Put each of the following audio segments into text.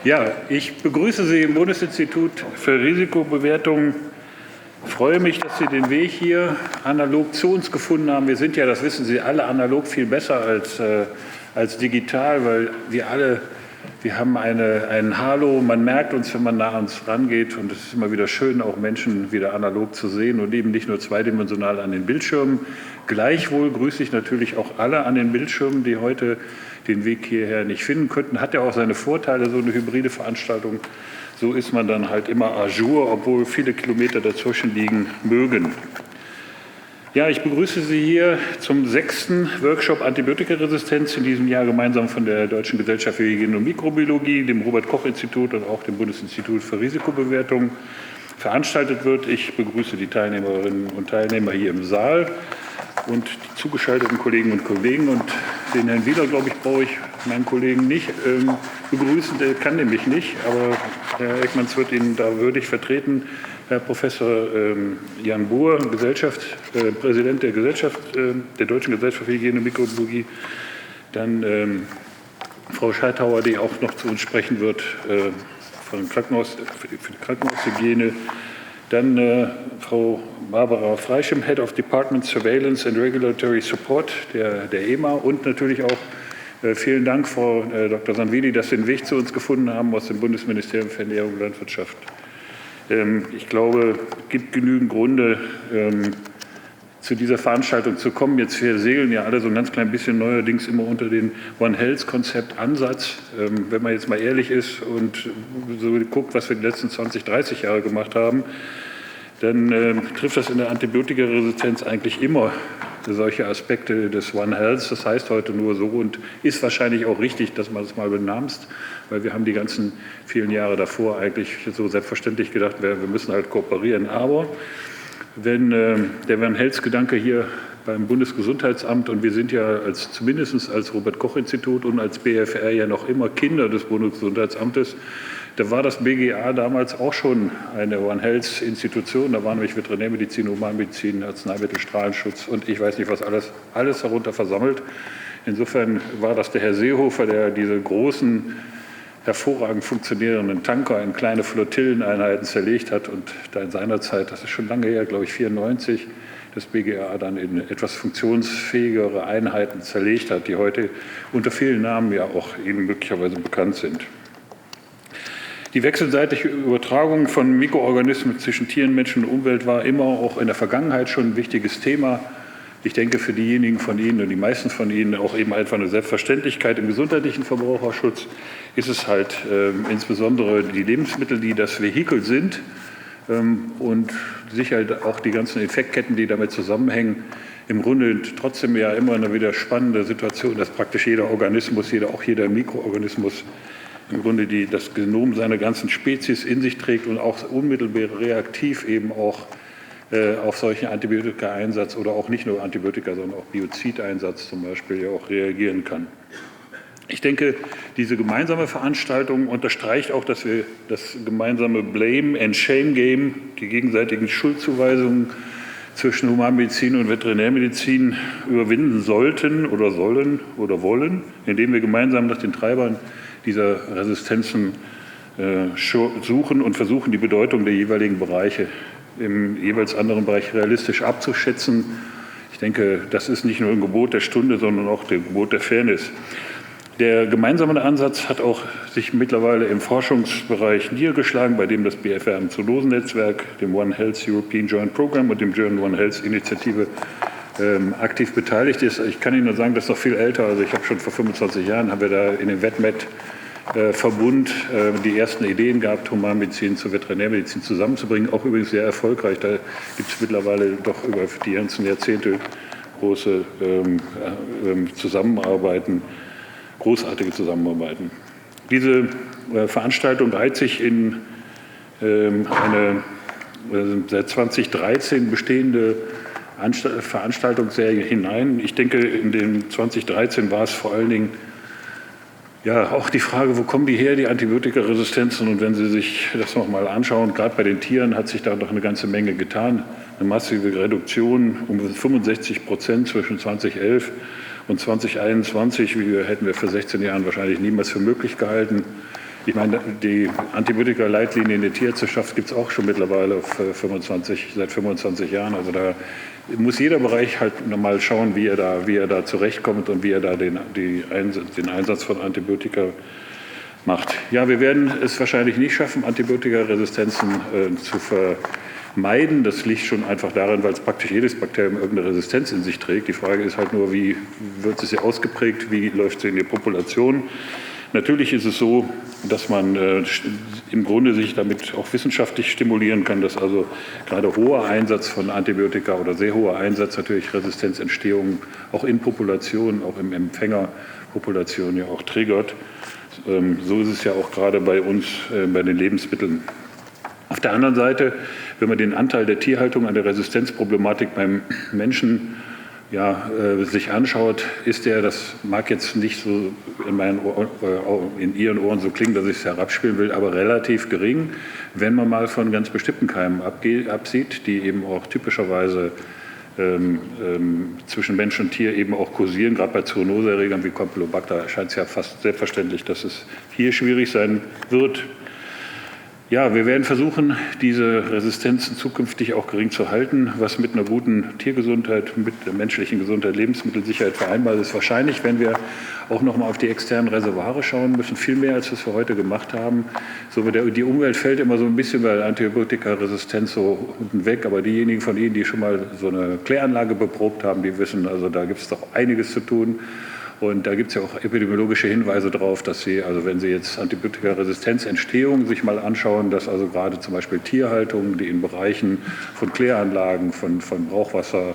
Ja, ich begrüße Sie im Bundesinstitut für Risikobewertung. Ich freue mich, dass Sie den Weg hier analog zu uns gefunden haben. Wir sind ja, das wissen Sie alle, analog viel besser als digital, weil wir haben ein Halo, man merkt uns, wenn man nah an uns rangeht, und es ist immer wieder schön, auch Menschen wieder analog zu sehen und eben nicht nur zweidimensional an den Bildschirmen. Gleichwohl grüße ich natürlich auch alle an den Bildschirmen, die heute den Weg hierher nicht finden könnten. Hat ja auch seine Vorteile, so eine hybride Veranstaltung. So ist man dann halt immer à jour, obwohl viele Kilometer dazwischen liegen mögen. Ja, ich begrüße Sie hier zum 6. Workshop Antibiotikaresistenz, in diesem Jahr gemeinsam von der Deutschen Gesellschaft für Hygiene und Mikrobiologie, dem Robert-Koch-Institut und auch dem Bundesinstitut für Risikobewertung veranstaltet wird. Ich begrüße die Teilnehmerinnen und Teilnehmer hier im Saal und die zugeschalteten Kolleginnen und Kollegen. Und den Herrn Wieler, glaube ich, brauche ich meinen Kollegen nicht begrüßen, der kann nämlich nicht, aber Herr Eckmanns wird ihn da würdig vertreten. Herr Professor Jan Buhr, Präsident der Deutschen Gesellschaft für Hygiene und Mikrobiologie. Dann Frau Scheithauer, die auch noch zu uns sprechen wird für die Krankenhaushygiene. Dann Frau Barbara Freischem, Head of Department Surveillance and Regulatory Support der EMA. Und natürlich auch vielen Dank, Frau Dr. Sanvili, dass Sie den Weg zu uns gefunden haben aus dem Bundesministerium für Ernährung und Landwirtschaft. Ich glaube, es gibt genügend Gründe, zu dieser Veranstaltung zu kommen. Jetzt, wir segeln ja alle so ein ganz klein bisschen neuerdings immer unter den One Health-Konzept Ansatz. Wenn man jetzt mal ehrlich ist und so guckt, was wir die letzten 20, 30 Jahre gemacht haben, dann trifft das in der Antibiotikaresistenz eigentlich immer solche Aspekte des One Health. Das heißt heute nur so und ist wahrscheinlich auch richtig, dass man das mal benamst, weil wir haben die ganzen vielen Jahre davor eigentlich so selbstverständlich gedacht, wir müssen halt kooperieren. Aber wenn der One Health-Gedanke hier beim Bundesgesundheitsamt, und wir sind ja zumindest als Robert-Koch-Institut und als BfR ja noch immer Kinder des Bundesgesundheitsamtes, da war das BGA damals auch schon eine One-Health-Institution. Da waren nämlich Veterinärmedizin, Humanmedizin, Arzneimittel, Strahlenschutz und ich weiß nicht, was alles darunter versammelt. Insofern war das der Herr Seehofer, der diese großen, hervorragend funktionierenden Tanker in kleine Flottilleneinheiten zerlegt hat und da in seiner Zeit, das ist schon lange her, glaube ich 94, das BGA dann in etwas funktionsfähigere Einheiten zerlegt hat, die heute unter vielen Namen ja auch Ihnen möglicherweise bekannt sind. Die wechselseitige Übertragung von Mikroorganismen zwischen Tieren, Menschen und Umwelt war immer auch in der Vergangenheit schon ein wichtiges Thema. Ich denke, für diejenigen von Ihnen und die meisten von Ihnen auch eben einfach eine Selbstverständlichkeit. Im gesundheitlichen Verbraucherschutz ist es halt insbesondere die Lebensmittel, die das Vehikel sind und sicher auch die ganzen Effektketten, die damit zusammenhängen. Im Grunde trotzdem ja immer eine wieder spannende Situation, dass praktisch jeder Organismus, auch jeder Mikroorganismus im Grunde das Genom seiner ganzen Spezies in sich trägt und auch unmittelbar reaktiv eben auch auf solchen Antibiotika-Einsatz oder auch nicht nur Antibiotika, sondern auch Biozideinsatz zum Beispiel ja auch reagieren kann. Ich denke, diese gemeinsame Veranstaltung unterstreicht auch, dass wir das gemeinsame Blame and Shame Game, die gegenseitigen Schuldzuweisungen zwischen Humanmedizin und Veterinärmedizin überwinden sollten oder sollen oder wollen, indem wir gemeinsam nach den Treibern dieser Resistenzen suchen und versuchen, die Bedeutung der jeweiligen Bereiche im jeweils anderen Bereich realistisch abzuschätzen. Ich denke, das ist nicht nur ein Gebot der Stunde, sondern auch das Gebot der Fairness. Der gemeinsame Ansatz hat auch sich mittlerweile im Forschungsbereich niedergeschlagen, bei dem das BfR im Zoonosennetzwerk, dem One Health European Joint Program und dem German One Health Initiative aktiv beteiligt ist. Ich kann Ihnen nur sagen, das ist noch viel älter. Also ich habe schon vor 25 Jahren, haben wir da in dem VetMed Verbund die ersten Ideen gehabt, Humanmedizin zur Veterinärmedizin zusammenzubringen, auch übrigens sehr erfolgreich. Da gibt es mittlerweile doch über die ganzen Jahrzehnte große Zusammenarbeiten, großartige Zusammenarbeiten. Diese Veranstaltung reiht sich in eine seit 2013 bestehende Veranstaltungsserie hinein. Ich denke, in dem 2013 war es vor allen Dingen ja auch die Frage, wo kommen die her, die Antibiotikaresistenzen? Und wenn Sie sich das noch mal anschauen, gerade bei den Tieren hat sich da doch eine ganze Menge getan. Eine massive Reduktion um 65% zwischen 2011 und 2021, hätten wir vor 16 Jahren wahrscheinlich niemals für möglich gehalten. Ich meine, die Antibiotika-Leitlinie in der Tierärzteschaft gibt es auch schon mittlerweile seit 25 Jahren. Also da muss jeder Bereich halt nochmal schauen, wie er da zurechtkommt und wie er da den Einsatz von Antibiotika macht. Ja, wir werden es wahrscheinlich nicht schaffen, Antibiotikaresistenzen zu vermeiden. Das liegt schon einfach daran, weil es praktisch jedes Bakterium irgendeine Resistenz in sich trägt. Die Frage ist halt nur, wie wird sie ausgeprägt, wie läuft sie in die Population. Natürlich ist es so, dass man im Grunde sich damit auch wissenschaftlich stimulieren kann, dass also gerade hoher Einsatz von Antibiotika oder sehr hoher Einsatz natürlich Resistenzentstehungen auch in Populationen, auch im Empfängerpopulation ja auch triggert. So ist es ja auch gerade bei uns, bei den Lebensmitteln. Auf der anderen Seite, wenn man den Anteil der Tierhaltung an der Resistenzproblematik beim Menschen sich anschaut, ist der, das mag jetzt nicht so in Ihren Ohren so klingen, dass ich es herabspielen will, aber relativ gering, wenn man mal von ganz bestimmten Keimen absieht, die eben auch typischerweise zwischen Mensch und Tier eben auch kursieren. Gerade bei Zoonoseerregern wie Campylobacter erscheint es ja fast selbstverständlich, dass es hier schwierig sein wird. Ja, wir werden versuchen, diese Resistenzen zukünftig auch gering zu halten, was mit einer guten Tiergesundheit, mit der menschlichen Gesundheit, Lebensmittelsicherheit vereinbar ist. Wahrscheinlich, wenn wir auch noch mal auf die externen Reservoire schauen müssen, viel mehr, als wir heute gemacht haben. So, die Umwelt fällt immer so ein bisschen bei der Antibiotikaresistenz so unten weg, aber diejenigen von Ihnen, die schon mal so eine Kläranlage beprobt haben, die wissen, also da gibt es doch einiges zu tun. Und da gibt es ja auch epidemiologische Hinweise darauf, dass Sie, also wenn Sie jetzt Antibiotikaresistenzentstehung sich mal anschauen, dass also gerade zum Beispiel Tierhaltung, die in Bereichen von Kläranlagen, von Brauchwasser,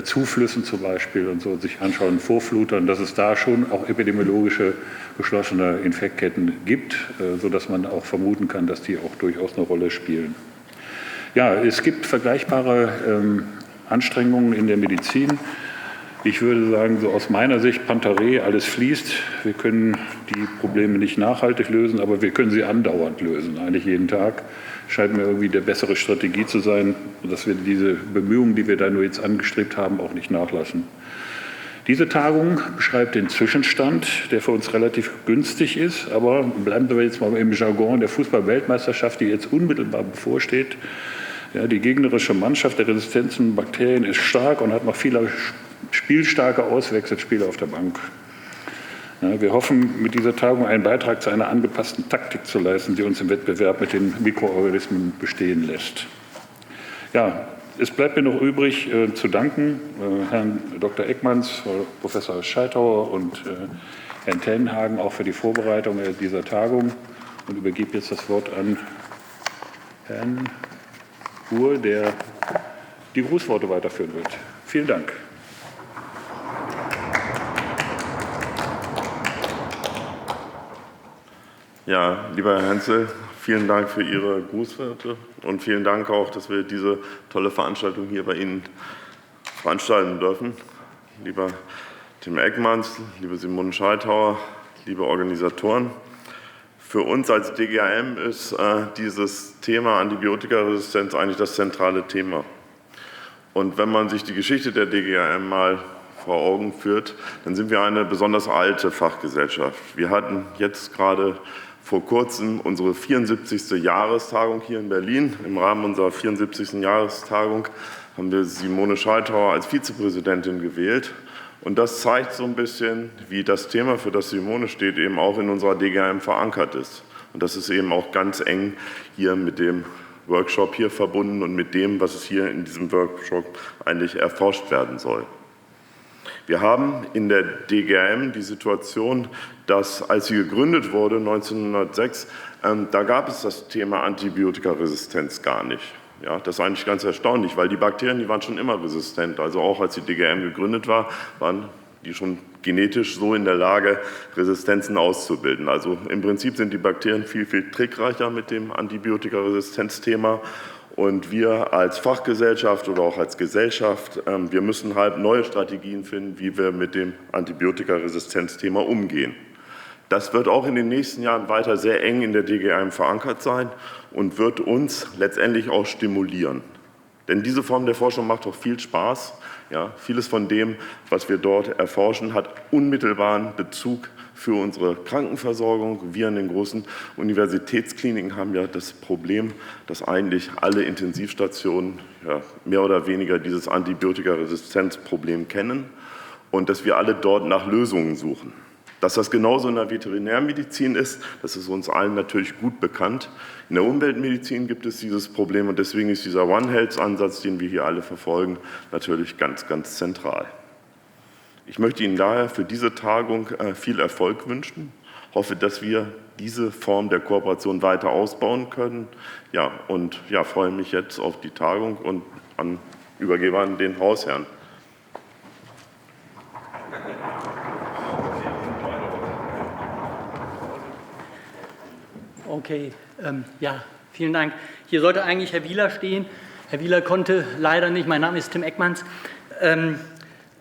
Zuflüssen zum Beispiel und so sich anschauen, Vorflutern, dass es da schon auch epidemiologische geschlossene Infektketten gibt, sodass man auch vermuten kann, dass die auch durchaus eine Rolle spielen. Ja, es gibt vergleichbare Anstrengungen in der Medizin. Ich würde sagen, so aus meiner Sicht, Pantare, alles fließt. Wir können die Probleme nicht nachhaltig lösen, aber wir können sie andauernd lösen, eigentlich jeden Tag. Scheint mir irgendwie der bessere Strategie zu sein, dass wir diese Bemühungen, die wir da nur jetzt angestrebt haben, auch nicht nachlassen. Diese Tagung beschreibt den Zwischenstand, der für uns relativ günstig ist, aber bleiben wir jetzt mal im Jargon der Fußball-Weltmeisterschaft, die jetzt unmittelbar bevorsteht. Ja, die gegnerische Mannschaft der resistenten Bakterien ist stark und hat noch viele spielstarke Auswechselspieler auf der Bank. Ja, wir hoffen, mit dieser Tagung einen Beitrag zu einer angepassten Taktik zu leisten, die uns im Wettbewerb mit den Mikroorganismen bestehen lässt. Ja, es bleibt mir noch übrig, zu danken Herrn Dr. Eckmanns, Frau Professor Scheithauer und Herrn Tenhagen auch für die Vorbereitung dieser Tagung und übergebe jetzt das Wort an Herrn Uhr, der die Grußworte weiterführen wird. Vielen Dank. Ja, lieber Herr Henzel, vielen Dank für Ihre Grußworte und vielen Dank auch, dass wir diese tolle Veranstaltung hier bei Ihnen veranstalten dürfen. Lieber Tim Eckmanns, liebe Simone Scheithauer, liebe Organisatoren. Für uns als DGAM ist dieses Thema Antibiotikaresistenz eigentlich das zentrale Thema. Und wenn man sich die Geschichte der DGAM mal vor Augen führt, dann sind wir eine besonders alte Fachgesellschaft. Wir hatten jetzt gerade vor kurzem unsere 74. Jahrestagung hier in Berlin. Im Rahmen unserer 74. Jahrestagung haben wir Simone Scheithauer als Vizepräsidentin gewählt. Und das zeigt so ein bisschen, wie das Thema, für das Simone steht, eben auch in unserer DGAM verankert ist. Und das ist eben auch ganz eng hier mit dem Workshop hier verbunden und mit dem, was es hier in diesem Workshop eigentlich erforscht werden soll. Wir haben in der DGAM die Situation, dass, als sie gegründet wurde, 1906, da gab es das Thema Antibiotikaresistenz gar nicht. Ja, das ist eigentlich ganz erstaunlich, weil die Bakterien, die waren schon immer resistent. Also auch als die DGAM gegründet war, waren die schon genetisch so in der Lage, Resistenzen auszubilden. Also im Prinzip sind die Bakterien viel, viel trickreicher mit dem Antibiotikaresistenzthema. Und wir als Fachgesellschaft oder auch als Gesellschaft, wir müssen halt neue Strategien finden, wie wir mit dem Antibiotikaresistenzthema umgehen. Das wird auch in den nächsten Jahren weiter sehr eng in der DGAM verankert sein und wird uns letztendlich auch stimulieren. Denn diese Form der Forschung macht auch viel Spaß. Ja, vieles von dem, was wir dort erforschen, hat unmittelbaren Bezug für unsere Krankenversorgung. Wir in den großen Universitätskliniken haben ja das Problem, dass eigentlich alle Intensivstationen mehr oder weniger dieses Antibiotikaresistenzproblem kennen und dass wir alle dort nach Lösungen suchen. Dass das genauso in der Veterinärmedizin ist, das ist uns allen natürlich gut bekannt. In der Umweltmedizin gibt es dieses Problem und deswegen ist dieser One Health-Ansatz, den wir hier alle verfolgen, natürlich ganz, ganz zentral. Ich möchte Ihnen daher für diese Tagung viel Erfolg wünschen. Hoffe, dass wir diese Form der Kooperation weiter ausbauen können. Ja, und freue mich jetzt auf die Tagung und übergebe an den Hausherrn. Okay, vielen Dank. Hier sollte eigentlich Herr Wieler stehen. Herr Wieler konnte leider nicht. Mein Name ist Tim Eckmanns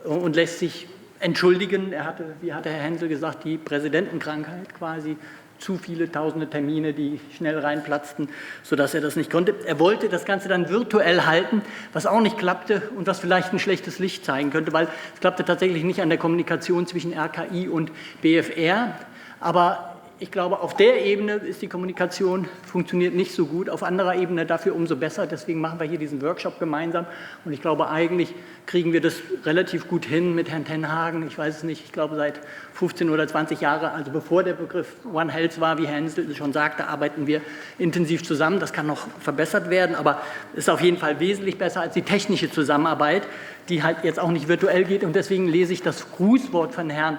und lässt sich entschuldigen. Er hatte, wie hatte Herr Hensel gesagt, die Präsidentenkrankheit quasi. Zu viele tausende Termine, die schnell reinplatzten, sodass er das nicht konnte. Er wollte das Ganze dann virtuell halten, was auch nicht klappte und was vielleicht ein schlechtes Licht zeigen könnte, weil es klappte tatsächlich nicht an der Kommunikation zwischen RKI und BFR. Aber ich glaube, auf der Ebene ist die Kommunikation, funktioniert nicht so gut, auf anderer Ebene dafür umso besser. Deswegen machen wir hier diesen Workshop gemeinsam. Und ich glaube, eigentlich kriegen wir das relativ gut hin mit Herrn Tenhagen. Ich weiß es nicht, ich glaube, seit 15 oder 20 Jahren, also bevor der Begriff One Health war, wie Herr Hensel schon sagte, arbeiten wir intensiv zusammen. Das kann noch verbessert werden, aber es ist auf jeden Fall wesentlich besser als die technische Zusammenarbeit, die halt jetzt auch nicht virtuell geht. Und deswegen lese ich das Grußwort von Herrn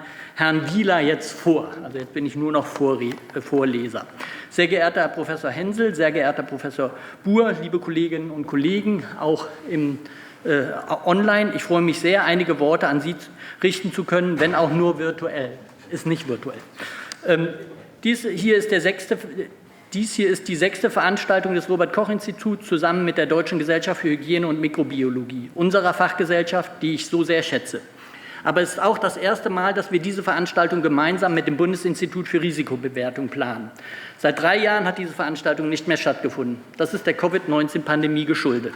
Wieler jetzt vor. Also jetzt bin ich nur noch Vorleser. Sehr geehrter Herr Professor Hensel, sehr geehrter Professor Buhr, liebe Kolleginnen und Kollegen, auch online. Ich freue mich sehr, einige Worte an Sie richten zu können, wenn auch nur virtuell. Ist nicht virtuell. Dies hier ist die 6. Veranstaltung des Robert-Koch-Instituts zusammen mit der Deutschen Gesellschaft für Hygiene und Mikrobiologie, unserer Fachgesellschaft, die ich so sehr schätze. Aber es ist auch das erste Mal, dass wir diese Veranstaltung gemeinsam mit dem Bundesinstitut für Risikobewertung planen. Seit 3 Jahren hat diese Veranstaltung nicht mehr stattgefunden. Das ist der Covid-19-Pandemie geschuldet.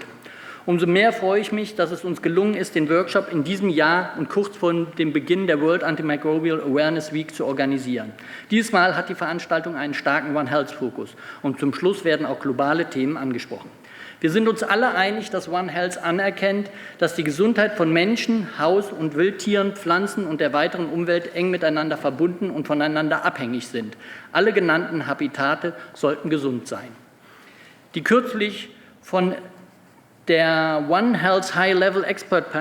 Umso mehr freue ich mich, dass es uns gelungen ist, den Workshop in diesem Jahr und kurz vor dem Beginn der World Antimicrobial Awareness Week zu organisieren. Dieses Mal hat die Veranstaltung einen starken One Health-Fokus und zum Schluss werden auch globale Themen angesprochen. Wir sind uns alle einig, dass One Health anerkennt, dass die Gesundheit von Menschen, Haus- und Wildtieren, Pflanzen und der weiteren Umwelt eng miteinander verbunden und voneinander abhängig sind. Alle genannten Habitate sollten gesund sein. Die kürzlich von dem One Health High-Level Expert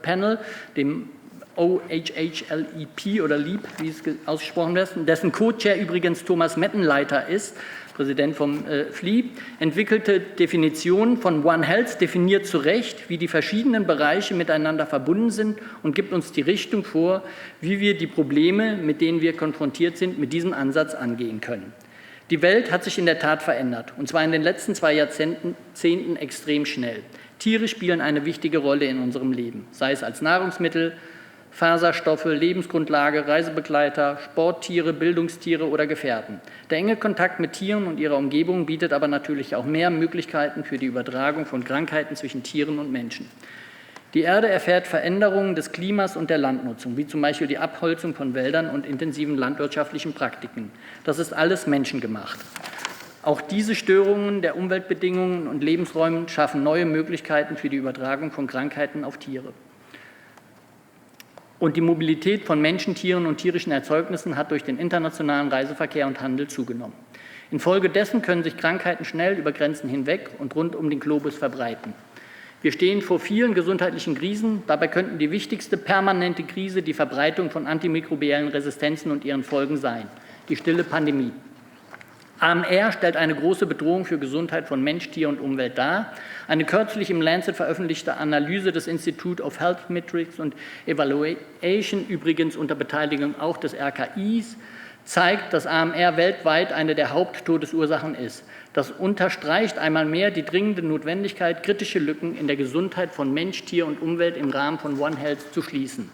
Panel, dem OHHLEP oder LEAP, wie es ausgesprochen wird, dessen Co-Chair übrigens Thomas Mettenleiter ist, Präsident vom FLI, entwickelte Definitionen von One Health, definiert zu Recht, wie die verschiedenen Bereiche miteinander verbunden sind und gibt uns die Richtung vor, wie wir die Probleme, mit denen wir konfrontiert sind, mit diesem Ansatz angehen können. Die Welt hat sich in der Tat verändert, und zwar in den letzten 2 Jahrzehnten extrem schnell. Tiere spielen eine wichtige Rolle in unserem Leben, sei es als Nahrungsmittel, Faserstoffe, Lebensgrundlage, Reisebegleiter, Sporttiere, Bildungstiere oder Gefährten. Der enge Kontakt mit Tieren und ihrer Umgebung bietet aber natürlich auch mehr Möglichkeiten für die Übertragung von Krankheiten zwischen Tieren und Menschen. Die Erde erfährt Veränderungen des Klimas und der Landnutzung, wie zum Beispiel die Abholzung von Wäldern und intensiven landwirtschaftlichen Praktiken. Das ist alles menschengemacht. Auch diese Störungen der Umweltbedingungen und Lebensräume schaffen neue Möglichkeiten für die Übertragung von Krankheiten auf Tiere. Und die Mobilität von Menschen, Tieren und tierischen Erzeugnissen hat durch den internationalen Reiseverkehr und Handel zugenommen. Infolgedessen können sich Krankheiten schnell über Grenzen hinweg und rund um den Globus verbreiten. Wir stehen vor vielen gesundheitlichen Krisen. Dabei könnten die wichtigste permanente Krise die Verbreitung von antimikrobiellen Resistenzen und ihren Folgen sein, die stille Pandemie. AMR stellt eine große Bedrohung für Gesundheit von Mensch, Tier und Umwelt dar. Eine kürzlich im Lancet veröffentlichte Analyse des Institute of Health Metrics and Evaluation, übrigens unter Beteiligung auch des RKIs, zeigt, dass AMR weltweit eine der Haupttodesursachen ist. Das unterstreicht einmal mehr die dringende Notwendigkeit, kritische Lücken in der Gesundheit von Mensch, Tier und Umwelt im Rahmen von One Health zu schließen.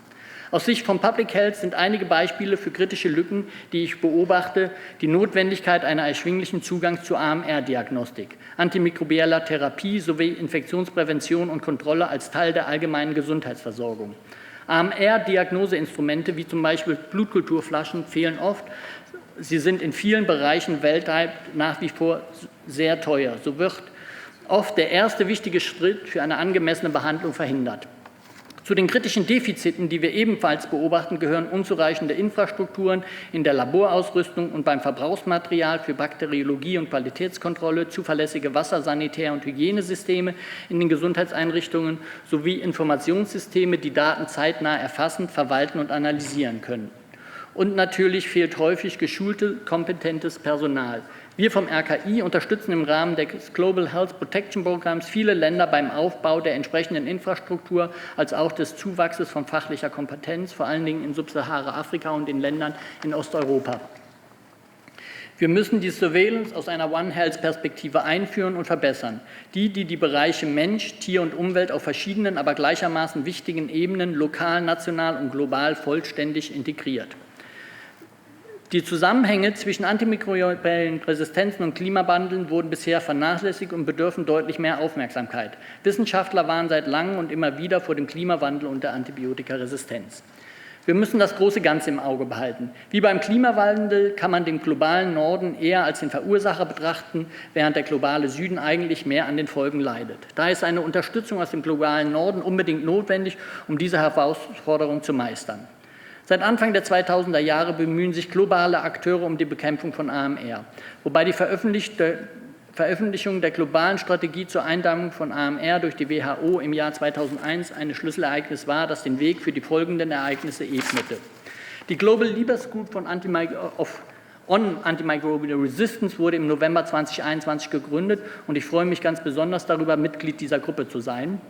Aus Sicht von Public Health sind einige Beispiele für kritische Lücken, die ich beobachte, die Notwendigkeit einer erschwinglichen Zugangs zur AMR-Diagnostik, antimikrobieller Therapie sowie Infektionsprävention und Kontrolle als Teil der allgemeinen Gesundheitsversorgung. AMR-Diagnoseinstrumente wie zum Beispiel Blutkulturflaschen fehlen oft. Sie sind in vielen Bereichen weltweit nach wie vor sehr teuer. So wird oft der erste wichtige Schritt für eine angemessene Behandlung verhindert. Zu den kritischen Defiziten, die wir ebenfalls beobachten, gehören unzureichende Infrastrukturen in der Laborausrüstung und beim Verbrauchsmaterial für Bakteriologie und Qualitätskontrolle, zuverlässige Wasser-, und Hygienesysteme in den Gesundheitseinrichtungen sowie Informationssysteme, die Daten zeitnah erfassen, verwalten und analysieren können. Und natürlich fehlt häufig geschultes, kompetentes Personal. Wir vom RKI unterstützen im Rahmen des Global Health Protection Programms viele Länder beim Aufbau der entsprechenden Infrastruktur, als auch des Zuwachses von fachlicher Kompetenz, vor allen Dingen in Subsahara-Afrika und in Ländern in Osteuropa. Wir müssen die Surveillance aus einer One-Health-Perspektive einführen und verbessern, die die Bereiche Mensch, Tier und Umwelt auf verschiedenen, aber gleichermaßen wichtigen Ebenen, lokal, national und global vollständig integriert. Die Zusammenhänge zwischen antimikrobiellen Resistenzen und Klimawandel wurden bisher vernachlässigt und bedürfen deutlich mehr Aufmerksamkeit. Wissenschaftler warnen seit langem und immer wieder vor dem Klimawandel und der Antibiotikaresistenz. Wir müssen das große Ganze im Auge behalten. Wie beim Klimawandel kann man den globalen Norden eher als den Verursacher betrachten, während der globale Süden eigentlich mehr an den Folgen leidet. Daher ist eine Unterstützung aus dem globalen Norden unbedingt notwendig, um diese Herausforderung zu meistern. Seit Anfang der 2000er Jahre bemühen sich globale Akteure um die Bekämpfung von AMR, wobei die Veröffentlichung der globalen Strategie zur Eindämmung von AMR durch die WHO im Jahr 2001 ein Schlüsselereignis war, das den Weg für die folgenden Ereignisse ebnete. Die Global Leaders Group on Antimicrobial Resistance wurde im November 2021 gegründet und ich freue mich ganz besonders darüber, Mitglied dieser Gruppe zu sein.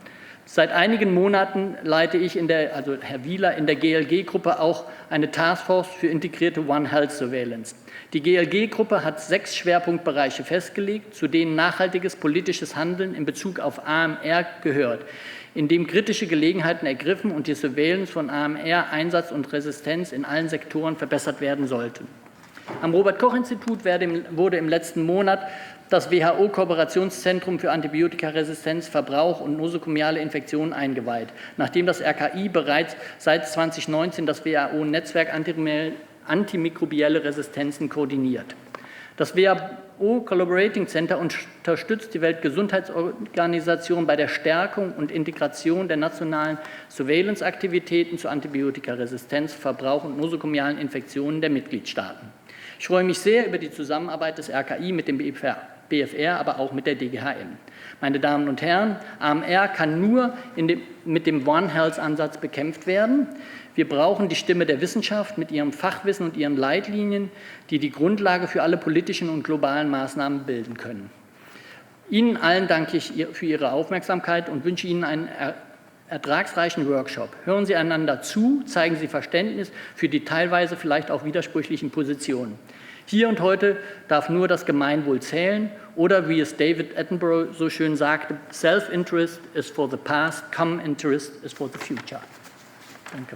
Seit einigen Monaten leite ich, also Herr Wieler, in der GLG-Gruppe auch eine Taskforce für integrierte One Health Surveillance. Die GLG-Gruppe hat 6 Schwerpunktbereiche festgelegt, zu denen nachhaltiges politisches Handeln in Bezug auf AMR gehört, in dem kritische Gelegenheiten ergriffen und die Surveillance von AMR, Einsatz und Resistenz in allen Sektoren verbessert werden sollten. Am Robert-Koch-Institut wurde im letzten Monat das WHO-Kooperationszentrum für Antibiotikaresistenz, Verbrauch und nosokomiale Infektionen eingeweiht, nachdem das RKI bereits seit 2019 das WHO-Netzwerk antimikrobielle Resistenzen koordiniert. Das WHO Collaborating Center unterstützt die Weltgesundheitsorganisation bei der Stärkung und Integration der nationalen Surveillance-Aktivitäten zur Antibiotikaresistenz, Verbrauch und nosokomialen Infektionen der Mitgliedstaaten. Ich freue mich sehr über die Zusammenarbeit des RKI mit dem BFR, aber auch mit der DGHM. Meine Damen und Herren, AMR kann nur mit dem One Health-Ansatz bekämpft werden. Wir brauchen die Stimme der Wissenschaft mit ihrem Fachwissen und ihren Leitlinien, die die Grundlage für alle politischen und globalen Maßnahmen bilden können. Ihnen allen danke ich für Ihre Aufmerksamkeit und wünsche Ihnen einen ertragsreichen Workshop. Hören Sie einander zu, zeigen Sie Verständnis für die teilweise vielleicht auch widersprüchlichen Positionen. Hier und heute darf nur das Gemeinwohl zählen oder, wie es David Attenborough so schön sagte, Self-interest is for the past, common interest is for the future. Danke.